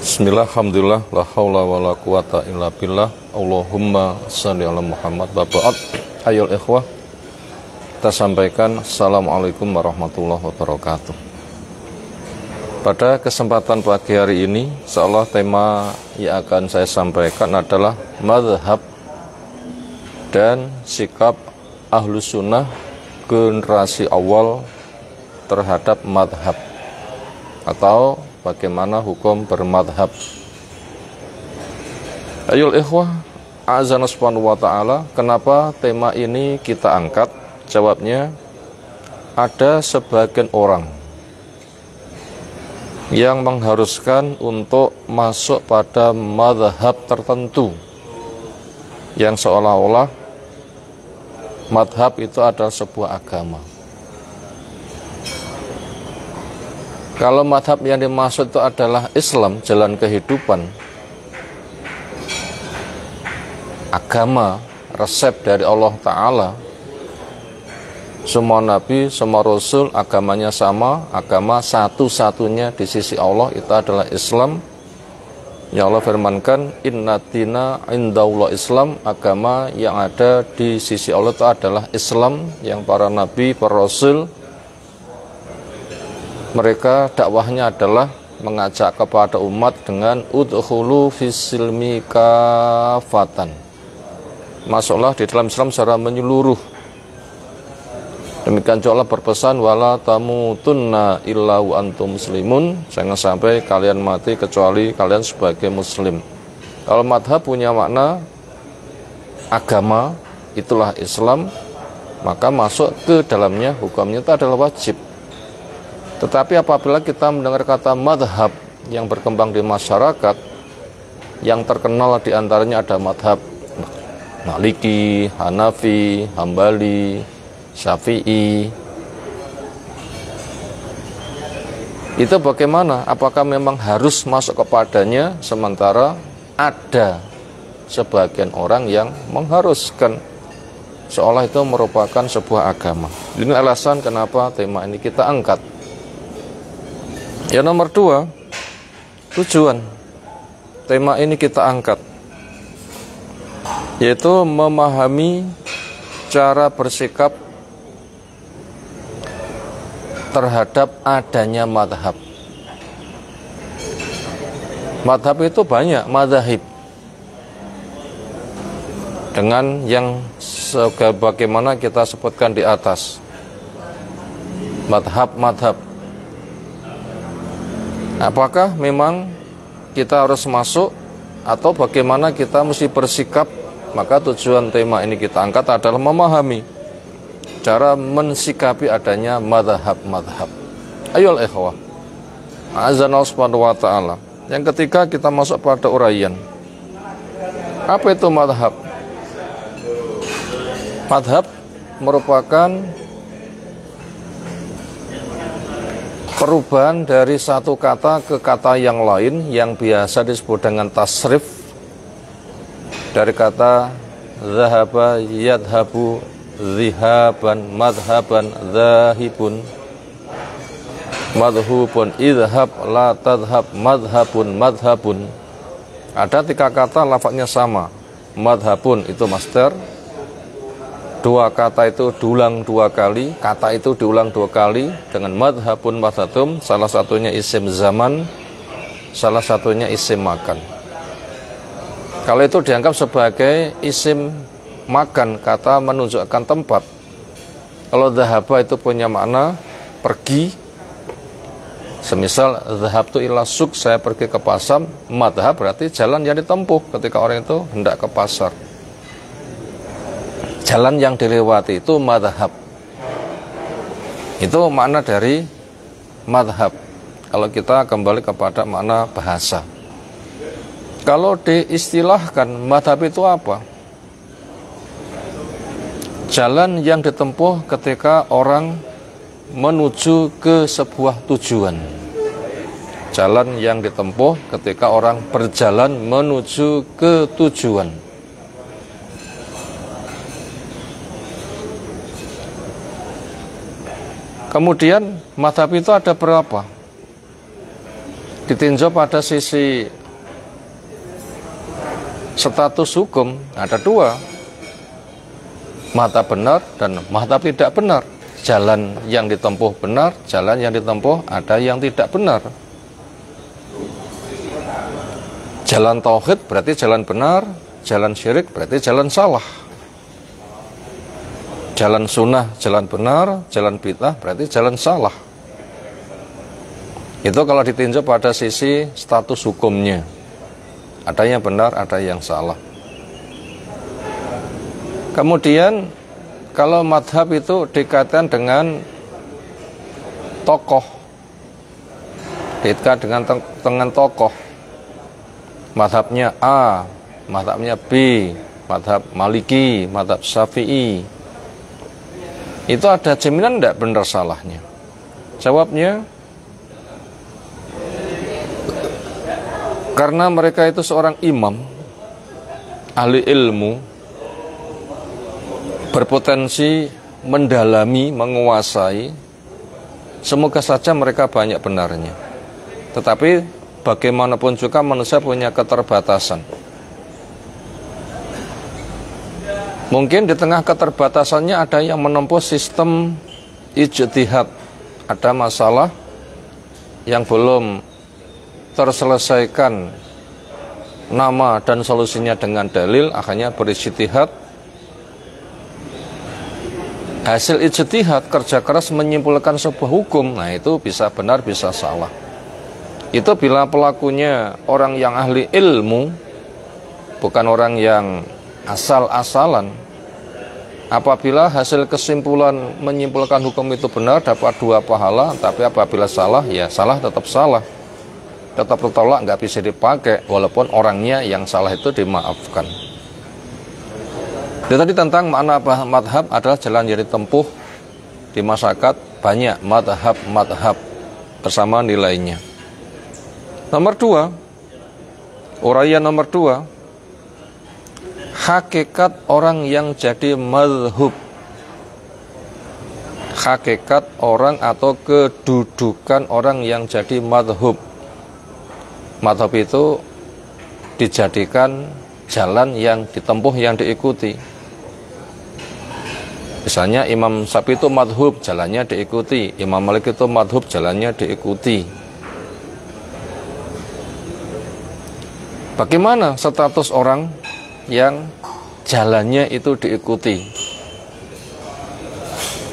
Bismillah, alhamdulillah, la haula wa la quwata illa billah. Allahumma shalli ala Muhammad. Bapak, ayo ikhwah, kita sampaikan Assalamualaikum warahmatullahi wabarakatuh. Pada kesempatan pagi hari ini, insyaallah tema yang akan saya sampaikan adalah mazhab dan sikap Ahlus Sunnah generasi awal terhadap mazhab, atau bagaimana hukum bermadhab. Ayol ikhwah, azana subhanahu wa ta'ala, kenapa tema ini kita angkat? Jawabnya, ada sebagian orang yang mengharuskan untuk masuk pada madhab tertentu, yang seolah-olah madhab itu adalah sebuah agama. Kalau madhab yang dimaksud itu adalah Islam, jalan kehidupan, agama, resep dari Allah Ta'ala, semua nabi, semua rasul agamanya sama, agama satu-satunya di sisi Allah itu adalah Islam. Ya Allah firmankan, inna dina indallah Islam, agama yang ada di sisi Allah itu adalah Islam, yang para nabi, para rasul mereka dakwahnya adalah mengajak kepada umat dengan udkhulu fis-silmi kafatan. Masuklah di dalam Islam secara menyeluruh. Demikian juga Allah berpesan, wala tamutunna illa wa antum muslimun, jangan sampai kalian mati kecuali kalian sebagai muslim. Kalau madhab punya makna agama, itulah Islam, maka masuk ke dalamnya, hukumnya itu adalah wajib. Tetapi apabila kita mendengar kata madhab yang berkembang di masyarakat, yang terkenal diantaranya ada madhab Maliki, Hanafi, Hambali, Syafi'i. Itu bagaimana? Apakah memang harus masuk kepadanya, sementara ada sebagian orang yang mengharuskan, seolah itu merupakan sebuah agama. Ini alasan kenapa tema ini kita angkat. Yang nomor 2, tujuan tema ini kita angkat, yaitu memahami cara bersikap terhadap adanya madhab. Madhab itu banyak, madhahib, dengan yang sebagaimana kita sebutkan di atas, madhab. Apakah memang kita harus masuk atau bagaimana kita mesti bersikap? Maka tujuan tema ini kita angkat adalah memahami cara mensikapi adanya madhab. Ayol ikhwah, azanallahu subhanahu wa ta'ala. Yang ketiga, kita masuk pada uraian. Apa itu madhab? Madhab merupakan perubahan dari satu kata ke kata yang lain, yang biasa disebut dengan tasrif, dari kata zahaba yadhabu zihaban, madhaban zahibun, madhubun idhab la tadhab, madhabun. Ada 3 kata lafadznya sama. Madhabun itu master, 2 kata itu diulang 2 kali, kata itu diulang 2 kali dengan madhabun madhatum, salah satunya isim zaman, salah satunya isim makan. Kalau itu dianggap sebagai isim makan, kata menunjukkan tempat. Kalau dhahaba itu punya makna pergi, semisal dhahabtu ila suq, saya pergi ke pasar. Madhab berarti jalan yang ditempuh ketika orang itu hendak ke pasar. Jalan yang dilewati itu madhab. Itu makna dari madhab, kalau kita kembali kepada makna bahasa. Kalau diistilahkan, madhab itu apa? Jalan yang ditempuh ketika orang menuju ke sebuah tujuan. Jalan yang ditempuh ketika orang berjalan menuju ke tujuan. Kemudian madhab itu ada berapa? Ditinjau pada sisi status hukum ada dua, mazhab benar dan mazhab tidak benar. Jalan yang ditempuh benar, jalan yang ditempuh ada yang tidak benar. Jalan tauhid berarti jalan benar, jalan syirik berarti jalan salah. Jalan sunnah jalan benar, jalan bid'ah berarti jalan salah. Itu kalau ditinjau pada sisi status hukumnya. Ada yang benar, ada yang salah. Kemudian kalau madhab itu dikaitkan dengan tokoh, dikaitkan dengan tokoh. Madhabnya A, madhabnya B, madhab Maliki, madhab Syafi'i. Itu ada jaminan tidak benar salahnya? Jawabnya, karena mereka itu seorang imam, ahli ilmu, berpotensi mendalami, menguasai, semoga saja mereka banyak benarnya. Tetapi bagaimanapun juga manusia punya keterbatasan. Mungkin di tengah keterbatasannya ada yang menempuh sistem ijtihad. Ada masalah yang belum terselesaikan nama dan solusinya dengan dalil, akhirnya berijtihad. Hasil ijtihad, kerja keras menyimpulkan sebuah hukum. Nah, itu bisa benar, bisa salah. Itu bila pelakunya orang yang ahli ilmu, bukan orang yang asal-asalan. Apabila hasil kesimpulan menyimpulkan hukum itu benar, dapat 2 pahala. Tapi apabila salah, ya salah tetap salah, tetap tertolak, nggak bisa dipakai, walaupun orangnya yang salah itu dimaafkan. Jadi tadi tentang makna madhab adalah jalan yang ditempuh di masyarakat, banyak madhab bersama nilainya. Nomor 2, uraian nomor 2, hakikat orang yang jadi madhub. Hakikat orang atau kedudukan orang yang jadi madhub. Madhab itu dijadikan jalan yang ditempuh, yang diikuti. Misalnya Imam Syafi'i itu madhub, jalannya diikuti. Imam Malik itu madhub, jalannya diikuti. Bagaimana status orang yang jalannya itu diikuti?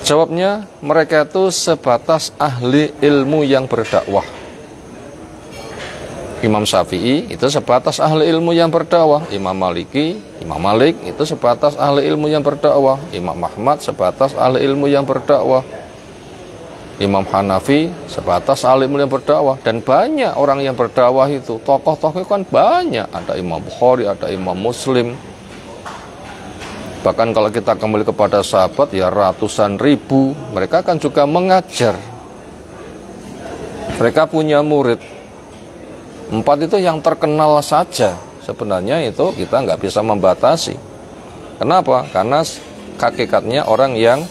Jawabnya, mereka itu sebatas ahli ilmu yang berdakwah. Imam Syafi'i itu sebatas ahli ilmu yang berdakwah. Imam Malik itu sebatas ahli ilmu yang berdakwah. Imam Ahmad sebatas ahli ilmu yang berdakwah. Imam Hanafi sebatas ahli ilmu yang berdakwah. Dan banyak orang yang berdakwah itu, tokoh-tokoh kan banyak. Ada Imam Bukhari, ada Imam Muslim. Bahkan kalau kita kembali kepada sahabat, ya ratusan ribu. Mereka kan juga mengajar. Mereka punya murid. 4 itu yang terkenal saja. Sebenarnya itu kita nggak bisa membatasi. Kenapa? Karena hakikatnya orang yang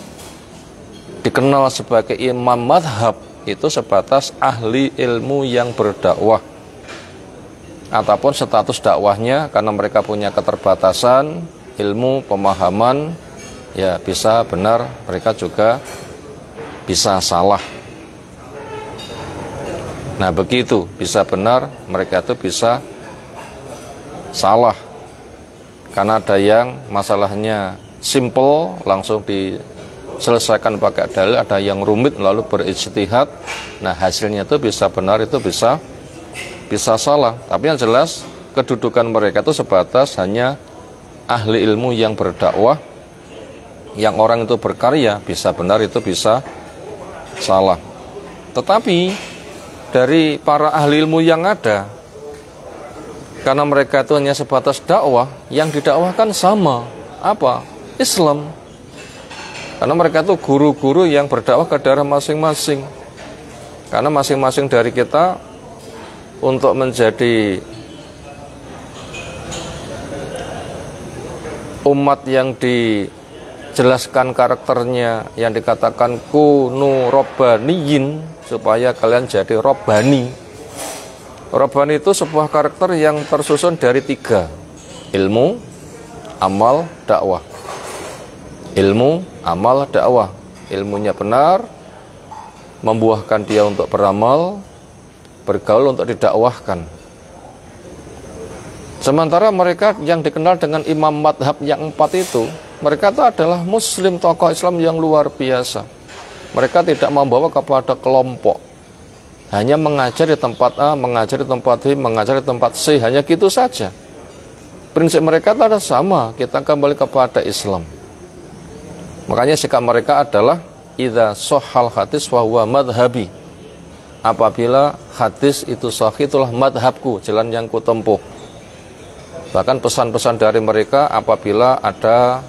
dikenal sebagai imam madhab itu sebatas ahli ilmu yang berdakwah. Ataupun status dakwahnya karena mereka punya keterbatasan ilmu, pemahaman, ya bisa benar, mereka juga bisa salah. Nah begitu, bisa benar, mereka itu bisa salah. Karena ada yang masalahnya simple, langsung diselesaikan pakai dalil, ada yang rumit lalu berijtihad. Nah hasilnya itu bisa benar, itu bisa salah. Tapi yang jelas kedudukan mereka itu sebatas hanya ahli ilmu yang berdakwah. Yang orang itu berkarya, bisa benar, itu bisa salah. Tetapi dari para ahli ilmu yang ada, karena mereka itu hanya sebatas dakwah, yang didakwahkan sama apa? Islam. Karena mereka itu guru-guru yang berdakwah ke daerah masing-masing. Karena masing-masing dari kita untuk menjadi umat yang dijelaskan karakternya, yang dikatakan kunu robbaniyin, supaya kalian jadi robbani. Rabbani itu sebuah karakter yang tersusun dari 3. Ilmu, amal, dakwah. Ilmu, amal, dakwah. Ilmunya benar, membuahkan dia untuk beramal, bergaul untuk didakwahkan. Sementara mereka yang dikenal dengan imam madhab yang 4 itu, mereka itu adalah muslim, tokoh Islam yang luar biasa. Mereka tidak membawa kepada kelompok, hanya mengajar di tempat A, mengajar di tempat B, mengajar di tempat C, hanya gitu saja. Prinsip mereka itu ada sama, kita kembali kepada Islam. Makanya sikap mereka adalah idza shahhal hadis wa huwa madhhabi. Apabila hadis itu sahih, itulah madhabku, jalan yang kutempuh. Bahkan pesan-pesan dari mereka apabila ada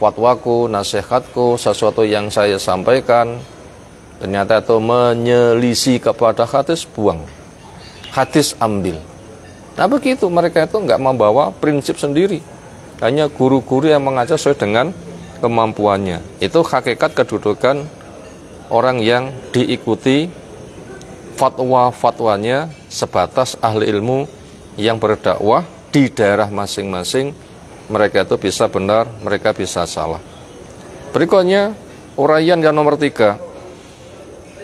fatwaku, nasihatku, sesuatu yang saya sampaikan ternyata itu menyelisih kepada hadis, buang. Hadis ambil. Nah begitu, mereka itu nggak membawa prinsip sendiri. Hanya guru-guru yang mengajar sesuai dengan kemampuannya. Itu hakikat kedudukan orang yang diikuti fatwa-fatwanya sebatas ahli ilmu yang berdakwah di daerah masing-masing. Mereka itu bisa benar, mereka bisa salah. Berikutnya, uraian yang nomor 3.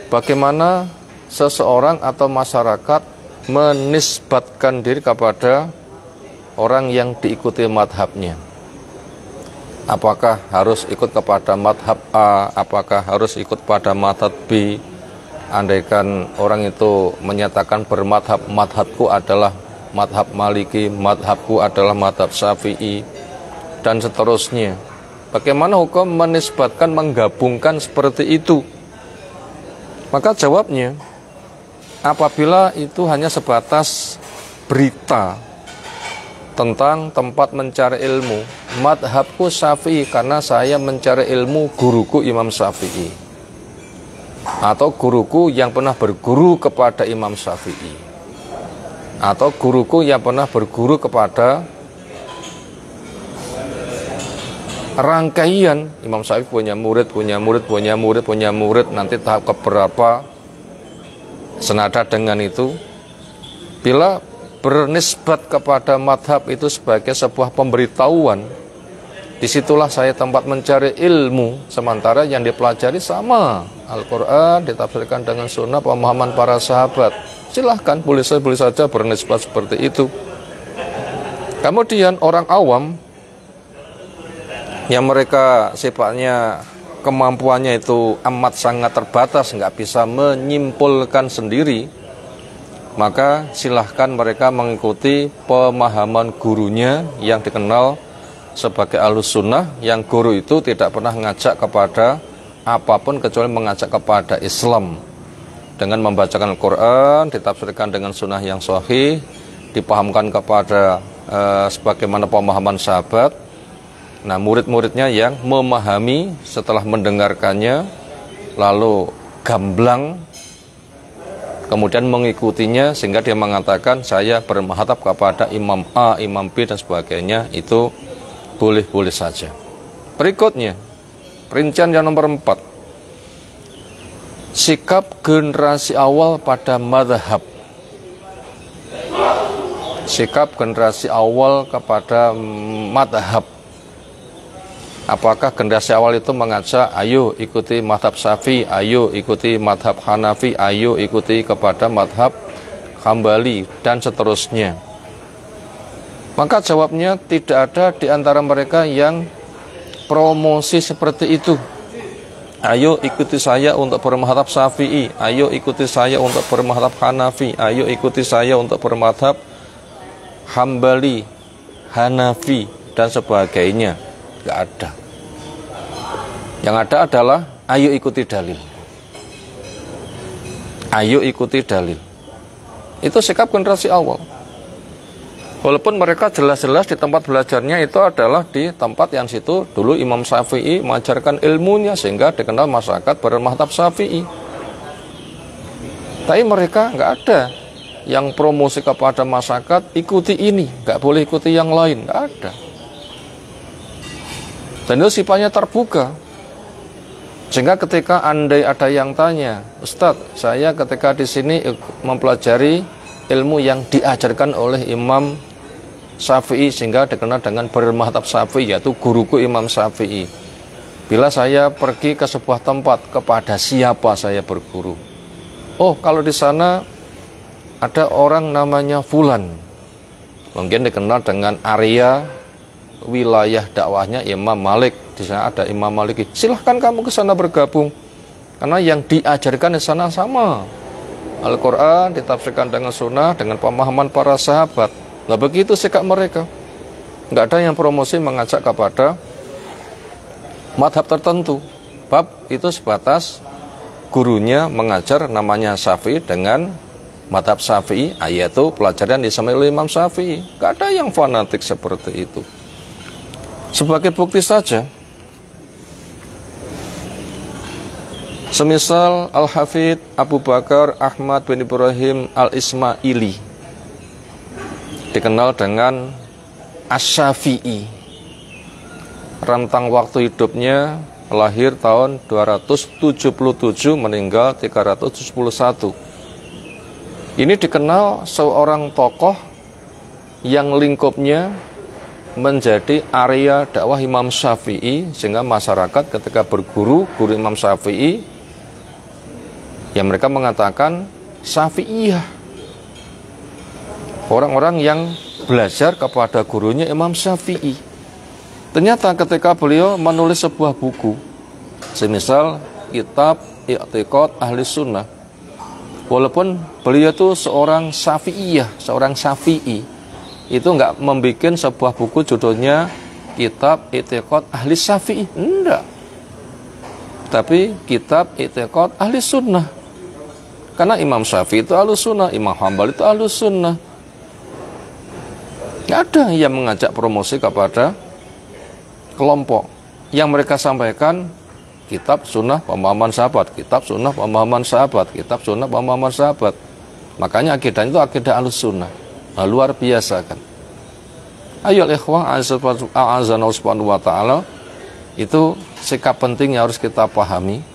Bagaimana seseorang atau masyarakat menisbatkan diri kepada orang yang diikuti madhabnya. Apakah harus ikut kepada madhab A, apakah harus ikut pada madhab B. Andaikan orang itu menyatakan bermadhab, madhabku adalah madhab Maliki, madhabku adalah madhab Syafi'i, dan seterusnya. Bagaimana hukum menisbatkan, menggabungkan seperti itu? Maka jawabnya, apabila itu hanya sebatas berita tentang tempat mencari ilmu, madhabku Syafi'i karena saya mencari ilmu guruku Imam Syafi'i, atau guruku yang pernah berguru kepada Imam Syafi'i, atau guruku yang pernah berguru kepada rangkaian Imam Syafi'i punya murid, nanti tahap keberapa senada dengan itu. Bila bernisbat kepada madhab itu sebagai sebuah pemberitahuan, disitulah saya tempat mencari ilmu, sementara yang dipelajari sama Al-Quran ditafsirkan dengan sunnah pemahaman para sahabat. Silahkan, boleh saja bernisbat seperti itu. Kemudian orang awam yang mereka sifatnya kemampuannya itu amat sangat terbatas, nggak bisa menyimpulkan sendiri, maka silahkan mereka mengikuti pemahaman gurunya yang dikenal sebagai Ahlus Sunnah, yang guru itu tidak pernah ngajak kepada apapun kecuali mengajak kepada Islam, dengan membacakan Al-Quran, ditafsirkan dengan sunnah yang sahih, dipahamkan kepada sebagaimana pemahaman sahabat. Nah, murid-muridnya yang memahami setelah mendengarkannya, lalu gamblang, kemudian mengikutinya, sehingga dia mengatakan saya bermadhab kepada Imam A, Imam B, dan sebagainya. Itu boleh-boleh saja. Berikutnya, perincian yang nomor 4. Sikap generasi awal pada madhab. Sikap generasi awal kepada madhab. Apakah generasi awal itu mengajak, ayo ikuti madhab Syafi'i, ayo ikuti madhab Hanafi, ayo ikuti kepada madhab Hambali, dan seterusnya? Maka jawabnya, tidak ada di antara mereka yang promosi seperti itu. Ayo ikuti saya untuk bermadhab Syafi'i, ayo ikuti saya untuk bermadhab Hanafi, ayo ikuti saya untuk bermadhab Hambali, Hanafi, dan sebagainya. Gak ada. Yang ada adalah ayo ikuti dalil. Ayo ikuti dalil. Itu sikap generasi awal. Walaupun mereka jelas-jelas di tempat belajarnya itu adalah di tempat yang situ dulu Imam Syafi'i mengajarkan ilmunya, sehingga dikenal masyarakat bermadhab Syafi'i. Tapi mereka nggak ada yang promosi kepada masyarakat, ikuti ini, nggak boleh ikuti yang lain, nggak ada. Dan itu sifatnya terbuka. Sehingga ketika andai ada yang tanya, Ustadz, saya ketika di sini mempelajari ilmu yang diajarkan oleh Imam Syafi'i sehingga dikenal dengan bermadhab Syafi'i, yaitu guruku Imam Syafi'i. Bila saya pergi ke sebuah tempat, kepada siapa saya berguru? Oh, kalau di sana ada orang namanya Fulan, mungkin dikenal dengan area wilayah dakwahnya Imam Malik. Di sana ada Imam Maliki. Silahkan kamu ke sana bergabung, karena yang diajarkan di sana sama. Al-Quran ditafsirkan dengan sunnah, dengan pemahaman para sahabat. Nah, begitu sikap mereka. Nggak ada yang promosi mengajak kepada madhab tertentu. Bab itu sebatas gurunya mengajar namanya Syafi'i dengan madhab Syafi'i, yaitu pelajaran disampaikan oleh Imam Syafi'i. Nggak ada yang fanatik seperti itu. Sebagai bukti saja, semisal Al-Hafidh Abu Bakar Ahmad bin Ibrahim Al-Ismaili, dikenal dengan Asy-Syafi'i, rentang waktu hidupnya lahir tahun 277, meninggal 371. Ini dikenal seorang tokoh yang lingkupnya menjadi area dakwah Imam Syafi'i, sehingga masyarakat ketika berguru guru Imam Syafi'i, ya mereka mengatakan Syafi'iyah. Orang-orang yang belajar kepada gurunya Imam Syafi'i. Ternyata ketika beliau menulis sebuah buku, semisal kitab I'tiqad Ahli Sunnah, walaupun beliau itu seorang Syafi'iyah, seorang Syafi'i, itu nggak membuat sebuah buku judulnya kitab I'tiqad Ahli Syafi'i, enggak. Tapi kitab I'tiqad Ahli Sunnah. Karena Imam Syafi'i itu Ahli Sunnah, Imam Hambali itu Ahli Sunnah. Nggak ada yang mengajak promosi kepada kelompok. Yang mereka sampaikan kitab sunnah pemahaman sahabat, kitab sunnah pemahaman sahabat, kitab sunnah pemahaman sahabat. Makanya akidahnya itu akidah Ahlus Sunnah. Nah, luar biasa kan. Ayo ikhwah a'azana subhanahu wa ta'ala, itu sikap penting yang harus kita pahami.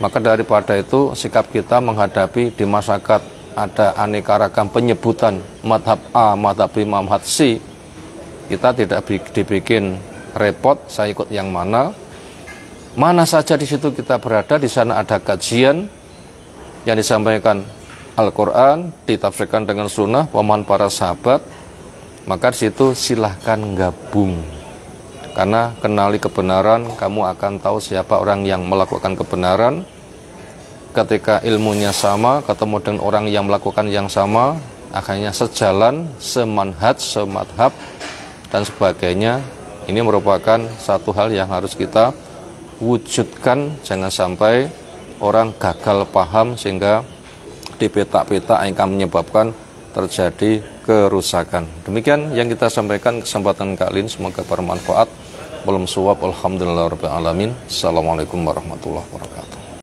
Maka daripada itu sikap kita menghadapi di masyarakat ada aneka ragam penyebutan madhab A, madhab B, madhab C, kita tidak dibikin repot saya ikut yang mana. Mana saja di situ kita berada, di sana ada kajian yang disampaikan Al-Quran, ditafsirkan dengan sunnah, pemahaman para sahabat, maka di situ silahkan gabung. Karena kenali kebenaran, kamu akan tahu siapa orang yang melakukan kebenaran. Ketika ilmunya sama, ketemu dengan orang yang melakukan yang sama, akhirnya sejalan, semanhaj, semadhab, dan sebagainya. Ini merupakan satu hal yang harus kita wujudkan. Jangan sampai orang gagal paham sehingga di petak-petak yang akan menyebabkan terjadi kerusakan. Demikian yang kita sampaikan kesempatan kali ini, semoga bermanfaat. Belum suwab, alhamdulillah rabbil alamin. Assalamualaikum warahmatullahi wabarakatuh.